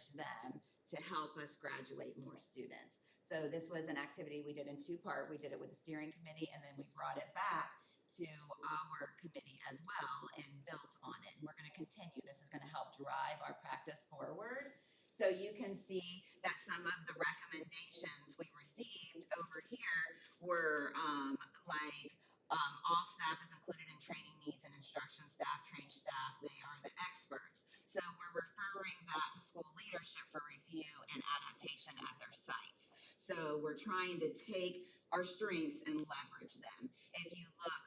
leverage them to help us graduate more students. So this was an activity we did in two parts. We did it with the steering committee, and then we brought it back to our committee as well and built on it. And we're going to continue. This is going to help drive our practice forward. So you can see that some of the recommendations we received over here were all staff is included in training needs and instruction staff, trained staff, they are the experts. So we're referring that to school leadership for review and adaptation at their sites. So we're trying to take our strengths and leverage them. If you look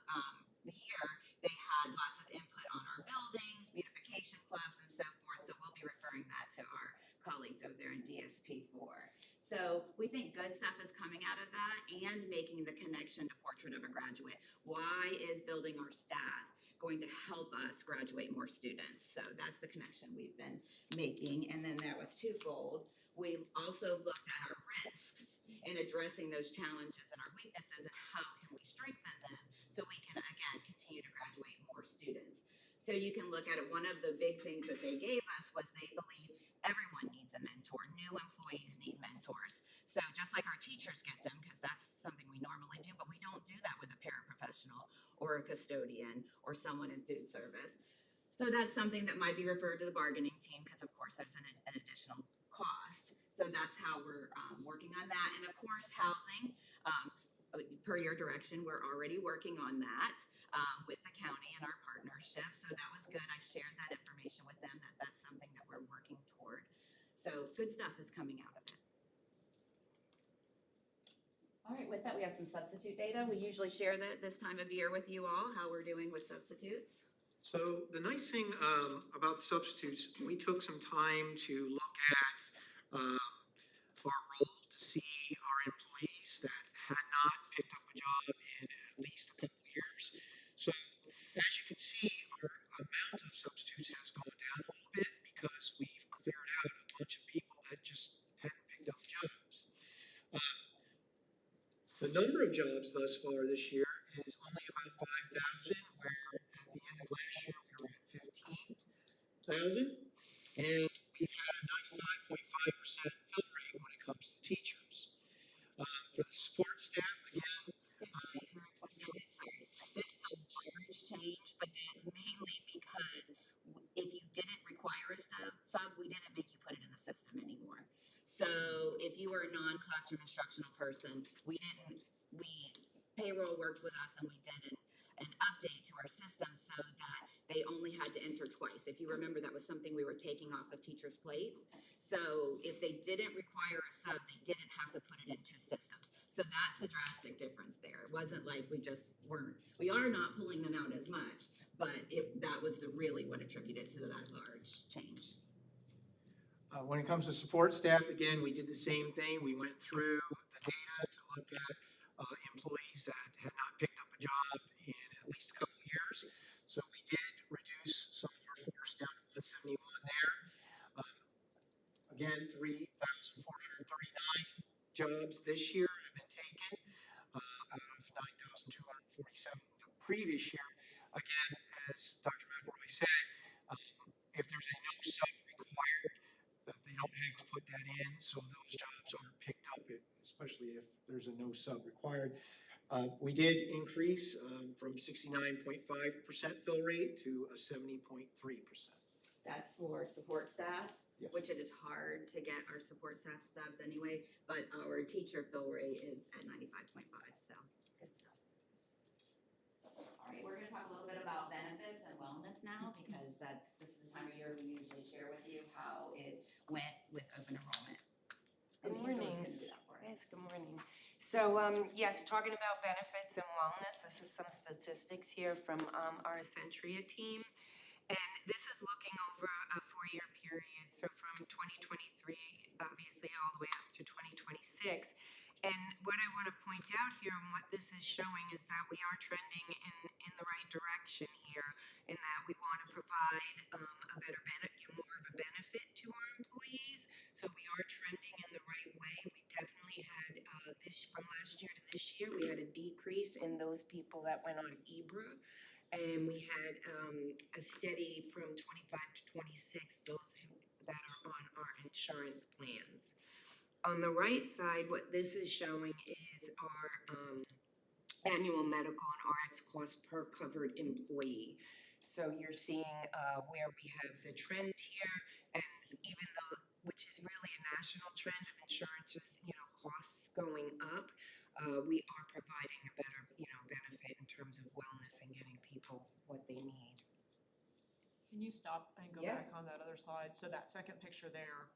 here, they had lots of input on our buildings, beautification clubs, and so forth. So we'll be referring that to our colleagues over there in DSP4. So we think good stuff is coming out of that and making the connection to Portrait of a Graduate. Why is building our staff going to help us graduate more students? So that's the connection we've been making. And then that was twofold. We also looked at our risks in addressing those challenges and our weaknesses and how can we strengthen them so we can, again, continue to graduate more students. So you can look at it. One of the big things that they gave us was they believe everyone needs a mentor. New employees need mentors. So just like our teachers get them, because that's something we normally do, but we don't do that with a paraprofessional or a custodian or someone in food service. So that's something that might be referred to the bargaining team because, of course, that's an additional cost. So that's how we're working on that. And, of course, housing. Per your direction, we're already working on that with the county and our partnership. So that was good. I shared that information with them that that's something that we're working toward. So good stuff is coming out of it. All right, with that, we have some substitute data. We usually share that this time of year with you all, how we're doing with substitutes. So the nice thing about substitutes, we took some time to look at our role to see our employees that had not picked up a job in at least a couple years. So as you can see, our amount of substitutes has gone down a little bit because we've cleared out a bunch of people that just hadn't picked up jobs. The number of jobs thus far this year is only about 5,000, where at the end of last year we were at 15,000. And we've had a 95.5% fill rate when it comes to teachers. For the support staff, again, this is a large change, but that's mainly because if you didn't require a sub, we didn't make you put it in the system anymore. So if you were a non-classroom instructional person, payroll worked with us and we did an update to our system so that they only had to enter twice. If you remember, that was something we were taking off of teachers' plates. So if they didn't require a sub, they didn't have to put it in two systems. So that's the drastic difference there. It wasn't like we are not pulling them out as much, but that was really what attributed to that large change. When it comes to support staff, again, we did the same thing. We went through the data to look at employees that had not picked up a job in at least a couple of years. So we did reduce some of our force down to 171 there. Again, 3,439 jobs this year have been taken out of 9,247 the previous year. Again, as Dr. McElroy said, if there's a no sub required, they don't have to put that in, so those jobs are picked up, especially if there's a no sub required. We did increase from 69.5% fill rate to a 70.3%. That's for support staff, Yes. which it is hard to get our support staff subs anyway, but our teacher fill rate is at 95.5, so good stuff. All right, we're gonna talk a little bit about benefits and wellness now because this is the time of year we usually share with you how it went with open enrollment. Good And Angela's morning. gonna do that for us. Yes, good morning. So, yes, talking about benefits and wellness, this is some statistics here from our Centria team. And this is looking over a 4-year period, so from 2023, obviously, all the way up to 2026. And what I want to point out here and what this is showing is that we are trending in the right direction here, in that we want to provide more of a benefit to our employees. So we are trending in the right way. We definitely had from last year to this year, we had a decrease in those people that went on EBRA. And we had a steady from 25 to 26, those that are on our insurance plans. On the right side, what this is showing is our annual medical and RX costs per covered employee. So you're seeing where we have the trend here, and even though, which is really a national trend of insurance's, costs going up, we are providing a better, benefit in terms of wellness and getting people what they need. Can you stop and go Yes. back on that other slide? So that second picture there,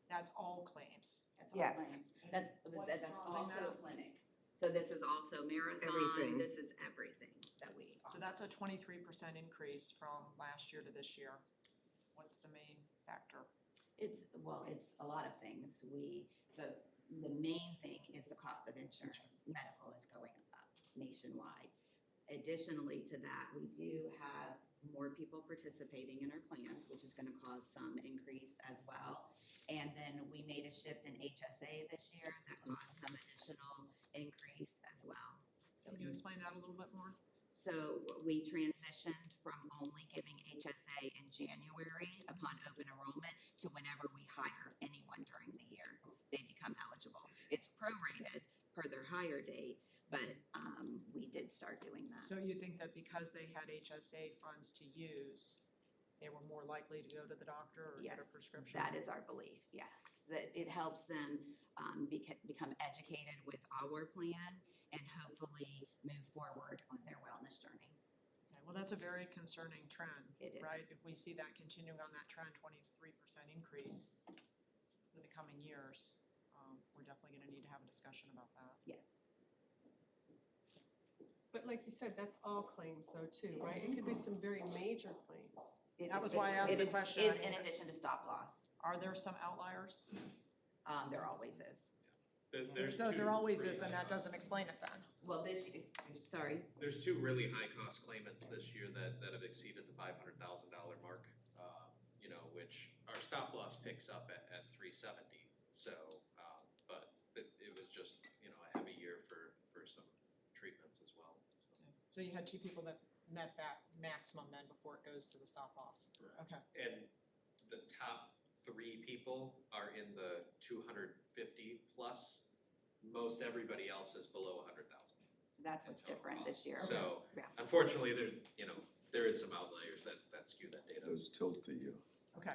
that's all claims. That's all Yes. claims. That's What's causing also that? a clinic. So this is also everything. marathon, this is everything that we So offer. that's a 23% increase from last year to this year. What's the main factor? It's a lot of things. The main thing is the cost of insurance. Medical is going up nationwide. Additionally to that, we do have more people participating in our plans, which is gonna cause some increase as well. And then we made a shift in HSA this year that caused some additional increase as well. So Can you explain that a little bit more? So we transitioned from only giving HSA in January upon open enrollment to whenever we hire anyone during the year, they become eligible. It's prorated per their hire date, but we did start doing that. So you think that because they had HSA funds to use, they were more likely to go to the doctor or get a Yes, prescription? that is our belief, yes. That it helps them become educated with our plan and hopefully move forward on their wellness journey. Okay, well, that's a very concerning trend, It is. right? If we see that continuing on that trend, 23% increase for the coming years, we're definitely gonna need to have a discussion about that. Yes. But like you said, that's all claims though too, right? It could be some very major claims. That was why I asked the question. Is I in mean- addition to stop loss. Are there some outliers? There always is. There's So two there always really is, then high that cost- doesn't explain it then. Well, sorry. There's two really high cost claimants this year that have exceeded the $500,000 mark, which our stop loss picks up at 370. So, but it was just, a heavy year for some treatments as well. So you had two people that met that maximum then before it goes to the stop loss? Correct. Okay. And the top three people are in the 250 plus. Most everybody else is below 100,000. So that's what's different this year. So Yeah. unfortunately, there is some outliers that skew that data. Those tilt to you. Okay.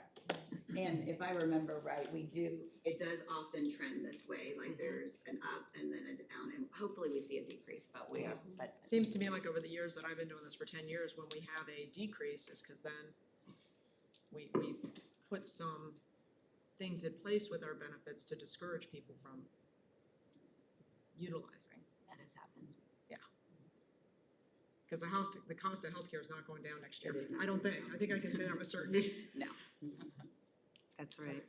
And if I remember right, it does often trend this way, like there's an up and then a down, and hopefully we see a decrease, but Seems to me like over the years that I've been doing this for 10 years, when we have a decrease is because then we put some things in place with our benefits to discourage people from utilizing. that has happened. Because the cost of healthcare is not going down next year. It is not. I don't think. I think I can say that with certainty. No. That's right.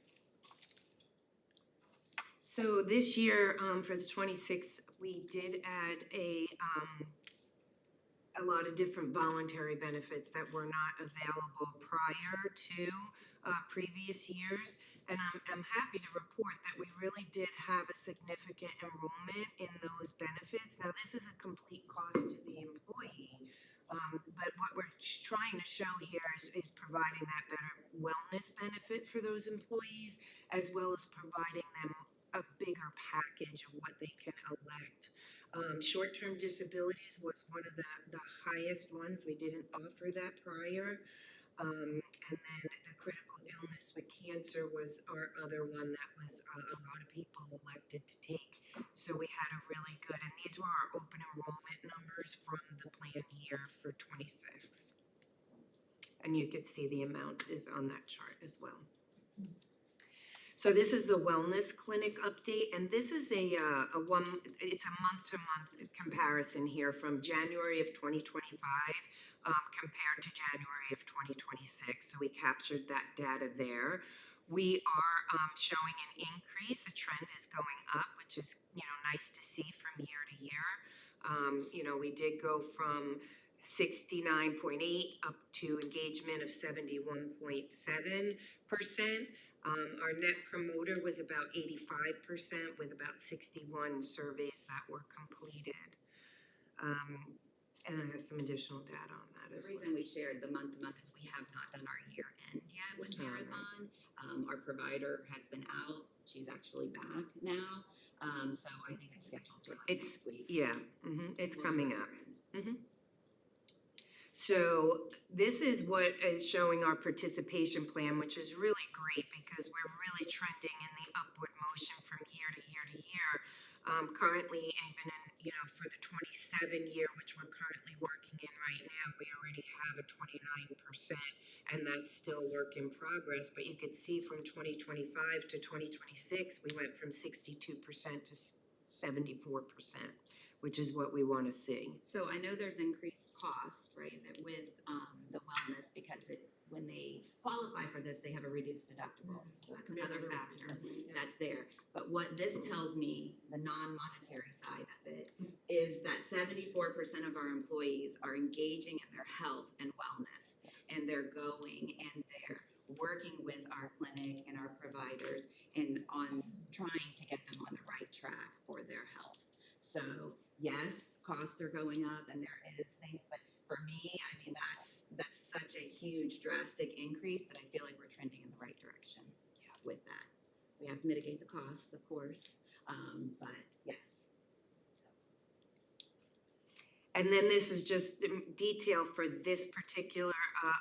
So this year, for the 26, we did add a lot of different voluntary benefits that were not available prior to previous years. And I'm happy to report that we really did have a significant enrollment in those benefits. Now, this is a complete cost to the employee. But what we're trying to show here is providing that better wellness benefit for those employees, as well as providing them a bigger package of what they can elect. Short-term disabilities was one of the highest ones. We didn't offer that prior. And then the critical illness with cancer was our other one that was a lot of people elected to take. So we had a really good, and these were our open enrollment numbers from the plan year for 26. And you could see the amount is on that chart as well. So this is the wellness clinic update, and this is it's a month-to-month comparison here from January of 2025 compared to January of 2026. So we captured that data there. We are showing an increase, a trend is going up, which is, nice to see from year to year. We did go from 69.8 up to engagement of 71.7%. Our net promoter was about 85% with about 61 surveys that were completed. And I have some additional data on that The as well. reason we shared the month to month is we have not done our year end yet with Marathon. Our provider has been out. She's actually back now. So I think it's scheduled for like It's, next week. yeah, it's Towards coming the up. end. So this is what is showing our participation plan, which is really great because we're really trending in the upward motion from year to year to year. Currently, even in, for the 27 year, which we're currently working in right now, we already have a 29%, and that's still work in progress. But you could see from 2025 to 2026, we went from 62% to 74%, which is what we want to see. So I know there's increased cost, right, that with the wellness, because when they qualify for this, they have a reduced deductible. So that's another factor that's there. But what this tells me, the non-monetary side of it, is that 74% of our employees are engaging in their health and wellness. And they're going and they're working with our clinic and our providers and on trying to get them on the right track for their health. So yes, costs are going up and there is things, but for me, I mean, that's such a huge drastic increase that I feel like we're trending in the right direction with that. We have to mitigate the costs, of course, but yes. And then this is just detail for this particular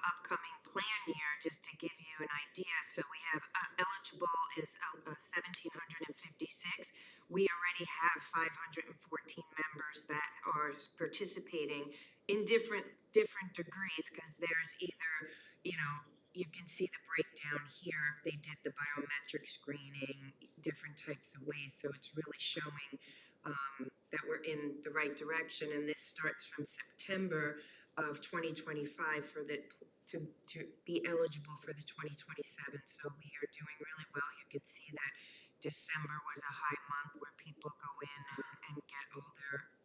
upcoming plan year, just to give you an idea. So we have eligible is 1,756. We already have 514 members that are participating in different degrees, because there's either, you can see the breakdown here. If they did the biometric screening, different types of ways. So it's really showing that we're in the right direction, and this starts from September of 2025 for to be eligible for the 2027. So we are doing really well. You can see that December was a high month where people go in and get all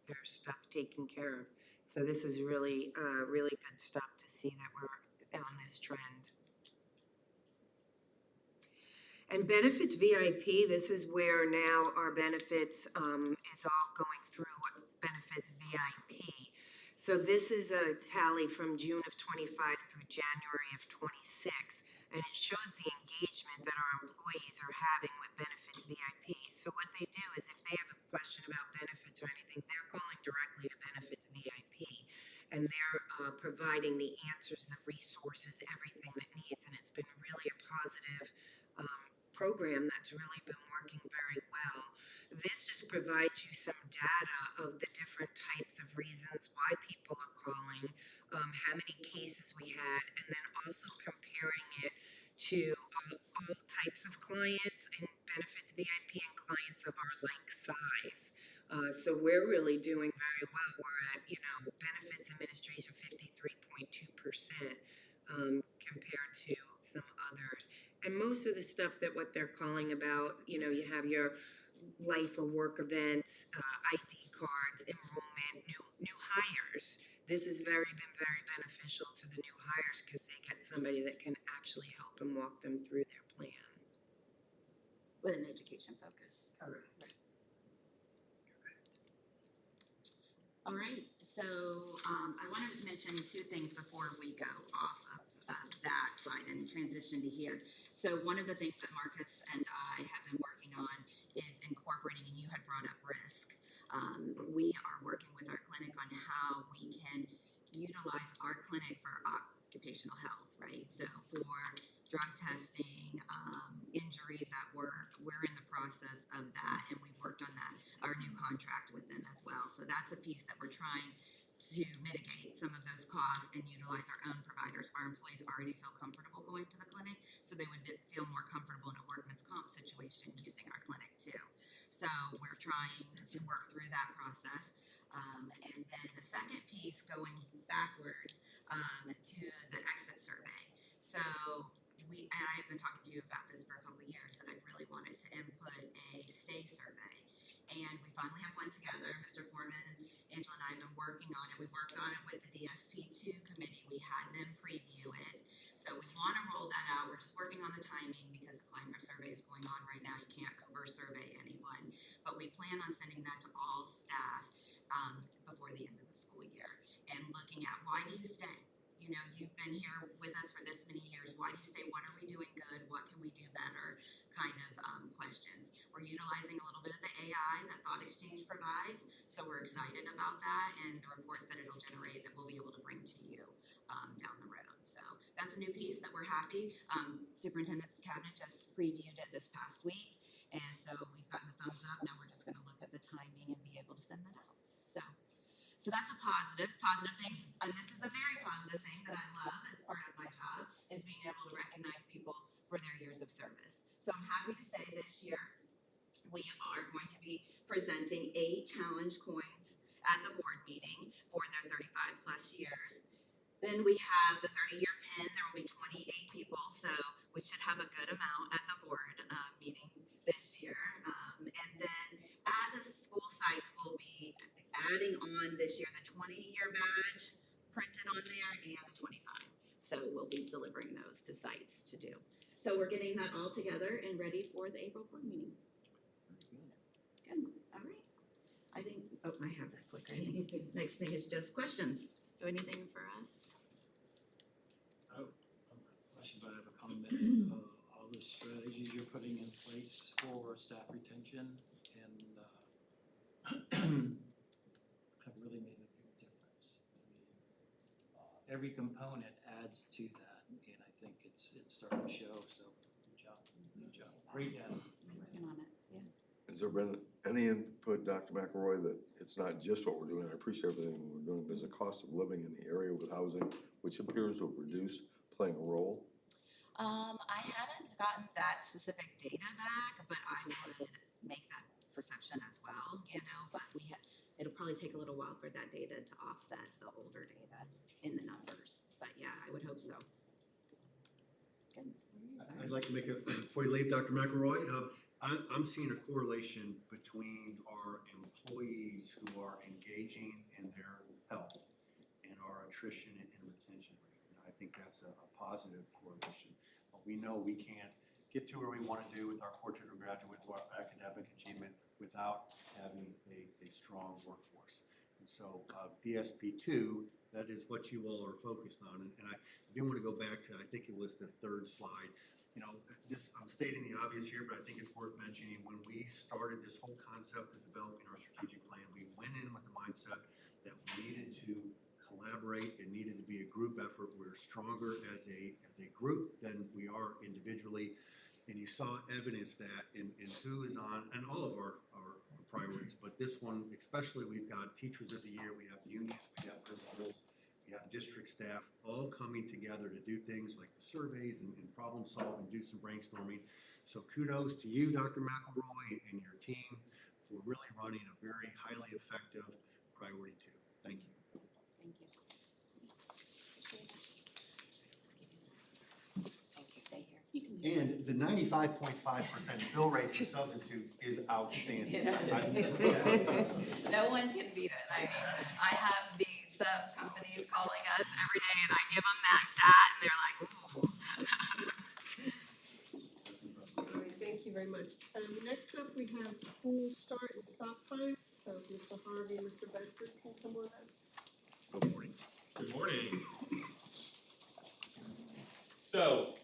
their stuff taken care of. So this is really good stuff to see that we're on this trend. And benefits VIP, this is where now our benefits is all going through what's benefits VIP. So this is a tally from June of 25 through January of 26, and it shows the engagement that our employees are having with benefits VIP. So what they do is if they have a question about benefits or anything, they're calling directly to benefits VIP, and they're providing the answers, the resources, everything that needs, and it's been really a positive program that's really been working very well. This just provides you some data of the different types of reasons why people are calling, how many cases we had, and then also comparing it to all types of clients and benefits VIP and clients of our like size. So we're really doing very well. We're at, benefits administration 53.2% compared to some others. And most of the stuff that what they're calling about, you have your life or work events, ID cards, enrollment, new hires. This has been very beneficial to the new hires because they get somebody that can actually help them walk them through their plan. With an education focus. Correct. All right, so I wanted to mention two things before we go off of that slide and transition to here. So one of the things that Marcus and I have been working on is incorporating, and you had brought up risk. We are working with our clinic on how we can utilize our clinic for occupational health, right? So for drug testing, injuries at work, we're in the process of that, and we've worked on that, our new contract with them as well. So that's a piece that we're trying to mitigate some of those costs and utilize our own providers. Our employees already feel comfortable going to the clinic, so they would feel more comfortable in a workman's comp situation using our clinic too. So we're trying to work through that process. And then the second piece, going backwards to the exit survey. So and I've been talking to you about this for a couple of years, that I've really wanted to input a stay survey. And we finally have one together. Mr. Foreman, Angela and I have been working on it. We worked on it with the DSP2 committee. We had them preview it. So we want to roll that out. We're just working on the timing because the climate survey is going on right now. You can't over-survey anyone. But we plan on sending that to all staff before the end of the school year. And looking at, why do you stay? you know, you've been here with us for this many years. Why do you stay? What are we doing good? What can we do better? Kind of questions. We're utilizing a little bit of the AI that Thought Exchange provides, so we're excited about that and the reports that it'll generate that we'll be able to bring to you down the road. So that's a new piece that we're happy. Superintendent's cabinet just previewed it this past week, and so we've gotten the thumbs up. Now we're just going to look at the timing and be able to send that out. So that's a positive thing. And this is a very positive thing that I love as part of my job, is being able to recognize people for their years of service. So I'm happy to say this year we are going to be presenting 8 challenge coins at the board meeting for their 35 plus years. Then we have the 30-year pin. There will be 28 people, so we should have a good amount at the board meeting this year. And then at the school sites, we'll be adding on this year the 20-year badge printed on there and the 25. So we'll be delivering those to sites to do. So we're getting that all together and ready for the April board meeting. So, good. All right. I think, oh, I have that quick. I think next thing is just questions. So anything for us? Question, but I have a comment. All the strategies you're putting in place for staff retention and have really made a big difference. I mean, every component adds to that, and I think it's starting to show. So good job, great data. Working on it. Yeah. Has there been any input, Dr. McElroy, that it's not just what we're doing? I appreciate everything we're doing, but is the cost of living in the area with housing, which appears to have reduced, playing a role? I haven't gotten that specific data back, but I would make that perception as well, you know, but it'll probably take a little while for that data to offset the older data in the numbers, but yeah, I would hope so. Good. I'd like to make a, before you leave, Dr. McElroy, I'm seeing a correlation between our employees who are engaging in their health and our attrition and retention rate. And I think that's a positive correlation. But we know we can't get to where we want to do with our portrait of graduate or our academic achievement without having a strong workforce. And so DSP2, that is what you all are focused on. And I do want to go back to, I think it was the 3rd slide. You know, I'm stating the obvious here, but I think it's worth mentioning. When we started this whole concept of developing our strategic plan, we went in with the mindset that we needed to collaborate. It needed to be a group effort. We're stronger as a group than we are individually. And you saw evidence that in who is on, and all of our priorities, but this one especially, we've got Teachers of the Year, we have unions, we have principals, we have district staff all coming together to do things like the surveys and problem solve and do some brainstorming. So kudos to you, Dr. McElroy, and your team for really running a very highly effective priority 2. Thank you. Thank you. Thank you. Stay here. You can leave. And the 95.5% fill rate for substitute is outstanding. No one can beat it. I mean, I have these companies calling us every day, and I give them that stat, and they're like, ooh. All right, thank you very much. Next up, we have school start and stop times. So Mr. Harvey and Mr. Bedford can come on up. Good morning. Good morning. So,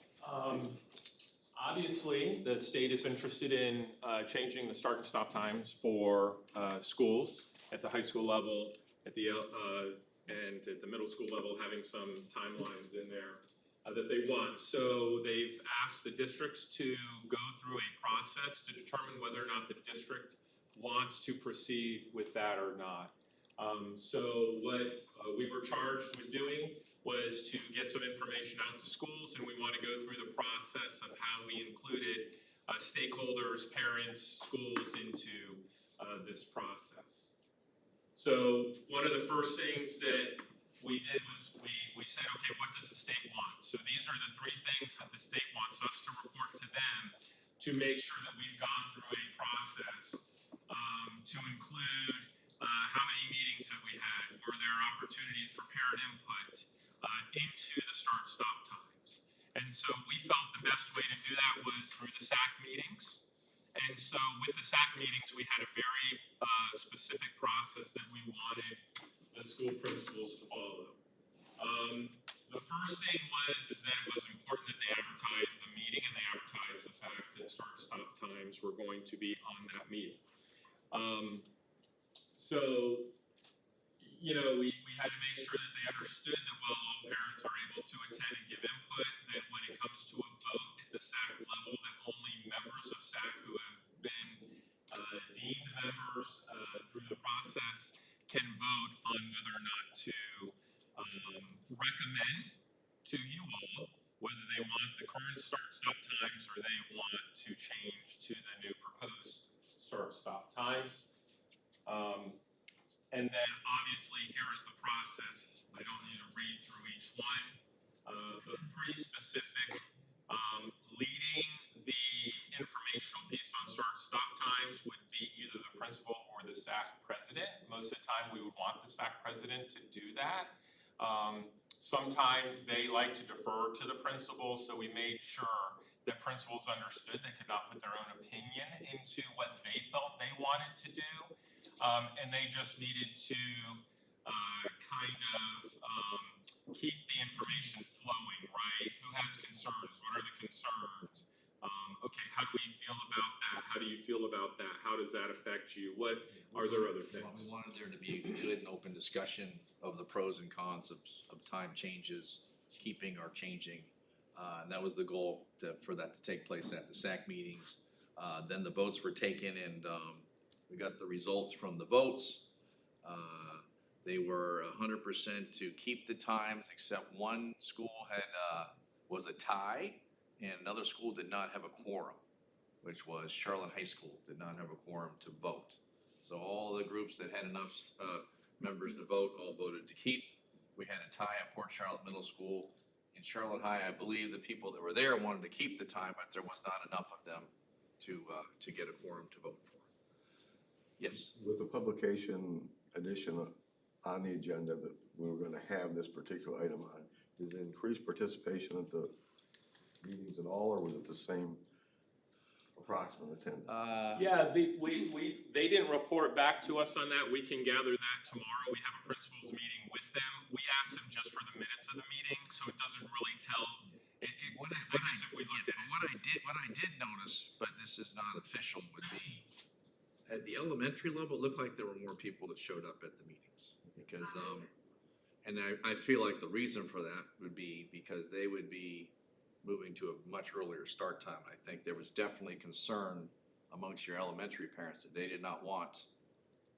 obviously, the state is interested in changing the start and stop times for schools at the high school level, at the and at the middle school level, having some timelines in there that they want. So they've asked the districts to go through a process to determine whether or not the district wants to proceed with that or not. So what we were charged with doing was to get some information out to schools, and we want to go through the process of how we included stakeholders, parents, schools into this process. So one of the first things that we did was we said, okay, what does the state want? So these are the 3 things that the state wants us to report to them to make sure that we've gone through a process to include how many meetings have we had, were there opportunities for parent input into the start-stop times. And so we felt the best way to do that was through the SAC meetings. And so with the SAC meetings, we had a very specific process that we wanted the school principals to follow. the first thing was that it was important that they advertise the meeting and they advertise the fact that start and stop times were going to be on that meeting. So, you know, we had to make sure that they understood that while all parents are able to attend and give input, that when it comes to a vote at the SAC level, that only members of SAC who have been deemed members through the process can vote on whether or not to recommend to you all whether they want the current start-stop times or they want to change to the new proposed start-stop times. And then obviously here is the process. I don't need to read through each one, but pretty specific. Leading the informational piece on start-stop times would be either the principal or the SAC president. Most of the time we would want the SAC president to do that. Sometimes they like to defer to the principal, so we made sure that principals understood they could not put their own opinion into what they felt they wanted to do. And they just needed to keep the information flowing, right? Who has concerns? What are the concerns? Okay, how do we feel about that? How do you feel about that? How does that affect you? What are there other We things? wanted there to be a good and open discussion of the pros and cons of time changes, keeping or changing. And that was the goal for that to take place at the SAC meetings. Then the votes were taken and we got the results from the votes. They were 100% to keep the times, except one school was a tie, and another school did not have a quorum, which was Charlotte High School, did not have a quorum to vote. So all the groups that had enough members to vote all voted to keep. We had a tie at Port Charlotte Middle School. In Charlotte High, I believe the people that were there wanted to keep the time, but there was not enough of them to get a quorum to vote for. Yes. With the publication edition on the agenda that we were gonna have this particular item on, did it increase participation at the meetings at all, or was it the same approximate attendance? Yeah, they didn't report back to us on that. We can gather that tomorrow. We have a principals meeting with them. We asked them just for the minutes of the meeting, so it doesn't really tell. I guess if we looked at it. What I did notice, but this is not official, would be at the elementary level, it looked like there were more people that showed up at the meetings. Because, and I feel like the reason for that would be because they would be moving to a much earlier start time. I think there was definitely concern amongst your elementary parents that they did not want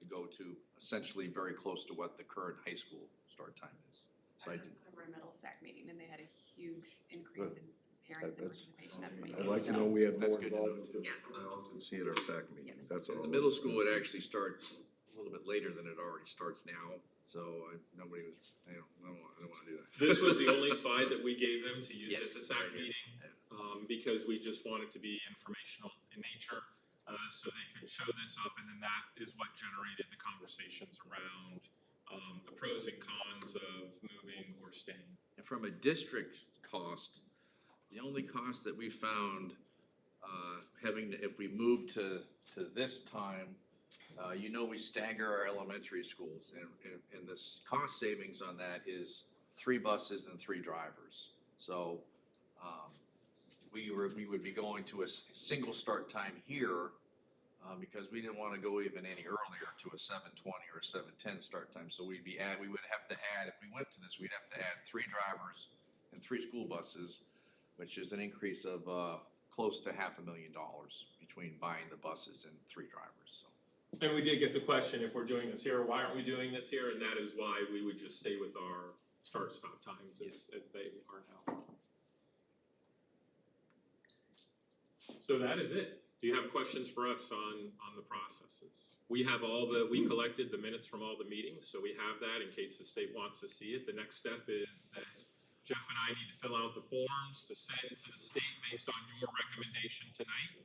to go to essentially very close to what the current high school start time is. So I did. Our middle SAC meeting, and they had a huge increase in parents and That's- participation at the meeting. I'd like to know we had That's more good to know. involvement than Yes. I often see at our SAC meetings, Yes. that's all. The middle school would actually start a little bit later than it already starts now, so nobody was, I don't wanna do that. This was the only slide that we gave them to use Yes, at the SAC very good. meeting, because we just wanted to be informational in nature, so they could show this up, and then that is what generated the conversations around, the pros and cons of moving or staying. And from a district cost, the only cost that we found, if we move to this time, we stagger our elementary schools, and the cost savings on that is 3 buses and 3 drivers. So, we would be going to a single start time here, because we didn't wanna go even any earlier to a 7:20 or a 7:10 start time. So we would have to add, if we went to this, we'd have to add 3 drivers and 3 school buses, which is an increase of, close to $500,000 between buying the buses and 3 drivers, so. And we did get the question, if we're doing this here, why aren't we doing this here? And that is why we would just stay with our start-stop times as they are now. So that is it. Do you have questions for us on the processes? We collected the minutes from all the meetings, so we have that in case the state wants to see it. The next step is that Jeff and I need to fill out the forms to send to the state based on your recommendation tonight.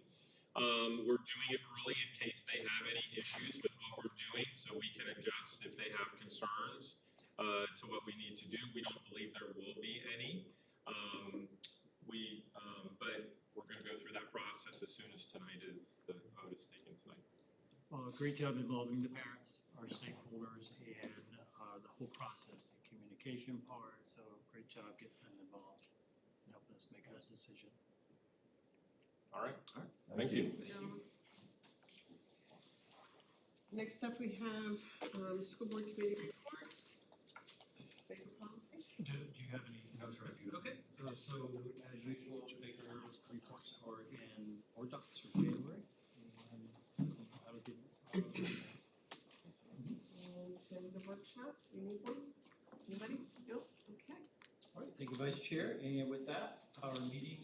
We're doing it early in case they have any issues with what we're doing, so we can adjust if they have concerns to what we need to do. We don't believe there will be any. But we're gonna go through that process as soon as the vote is taken tonight. Well, great job involving the parents, our stakeholders, and the whole process in communicating education part, so great job getting them involved and helping us make that decision. All right, thank you. Gentlemen. Next up, we have, school board committee reports. Paper policy. Do you have any? No, sir, I do. Okay, so as usual, Baker reports are in board docs for January. And how to get, And the workshop, you need one? Anybody? No? Okay. all right, thank you, Vice Chair, and with that, our meeting